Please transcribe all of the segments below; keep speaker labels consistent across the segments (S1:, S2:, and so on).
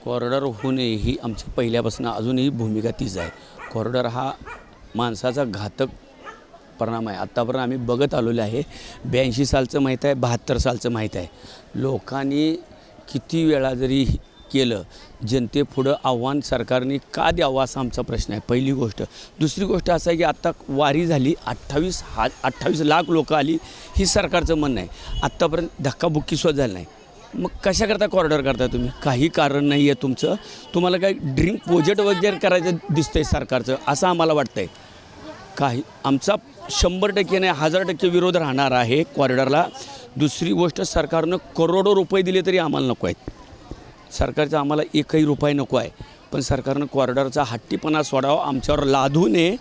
S1: Corridor होणे ही आमची पहिल्यापासून अजूनही भूमिका तीच आहे. कॉरिडॉर हा माणसाचा घातक परिणाम आहे. आत्तापर्यंत आम्ही बघत आलेलो आहे. 82 सालचं माहीत आहे, 72 सालचं माहीत आहे. लोकांनी किती वेळा जरी केलं, जनतेपुढं आव्हान सरकारने का द्यावं असा आमचा प्रश्न आहे. पहिली गोष्ट. दुसरी गोष्ट असं आहे की आत्ता वारी झाली, 28 लाख लोकं आली, ही सरकारचं म्हणणं आहे. आत्तापर्यंत धक्काबुक्कीसुद्धा झालं नाही. मग कशाकरता कॉरिडॉर करता तुम्ही? काही कारण नाही आहे तुमचं. तुम्हाला काही ड्रीम प्रोजेक्ट वगैरे करायचं दिसतं आहे सरकारचं, असं आम्हाला वाटतं आहे. काही आमचा 100% नाही 1000% विरोध राहणार आहे कॉरिडॉरला. दुसरी गोष्ट, सरकारनं करोडो रुपये दिले तरी आम्हाला नको आहेत. सरकारचा आम्हाला एकही रुपये नको आहे. पण सरकारनं कॉरिडॉरचा हट्टीपणा सोडावा, आमच्यावर लादू नये.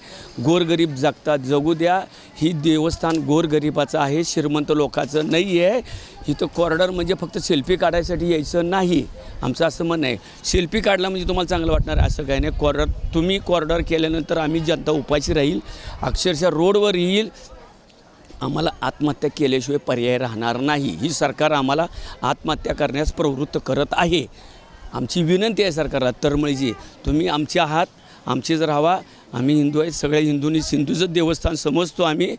S1: गोरगरीब जगतात, जगू द्या. ही देवस्थान गोरगरिबाचं आहे, श्रीमंत लोकांचं नाही आहे. इथं कॉरिडॉर म्हणजे फक्त सेल्फी काढायसाठी यायचं नाही, आमचं असं म्हणणं आहे. सेल्फी काढला म्हणजे तुम्हाला चांगलं वाटणार असं काही नाही. तुम्ही कॉरिडॉर केल्यानंतर आम्ही जनता उपाशी राहील, अक्षरशः रोडवर येईल. आम्हाला आत्महत्या केल्याशिवाय पर्याय राहणार नाही. ही सरकार आम्हाला आत्महत्या करण्यास प्रवृत्त करत आहे. आमची विनंती आहे सरकारला, तळमळीची, तुम्ही आमचे आहात, आमचे जर हवा. आम्ही हिंदू आहेत, सगळ्या हिंदूंनी हिंदूचं देवस्थान समजतो आम्ही.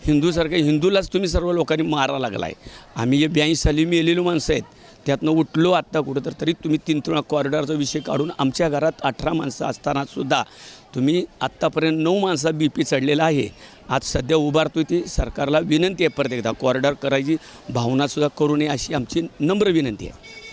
S1: हिंदूसारख्या हिंदूलाच तुम्ही सर्व लोकांनी मारा लागला आहे. आम्ही हे 82 साली मेलेलो माणसं आहेत, त्यातनं उठलो आत्ता कुठं तरी तुम्ही 3 कॉरिडॉरचा विषय काढून आमच्या घरात 18 माणसं असतानासुद्धा तुम्ही आत्तापर्यंत 9 माणसा BP चढलेला आहे. आज सध्या उभारतो ती. सरकारला विनंती आहे परत एकदा, कॉरिडॉर करायची भावनासुद्धा करू नये अशी आमची नम्र विनंती आहे.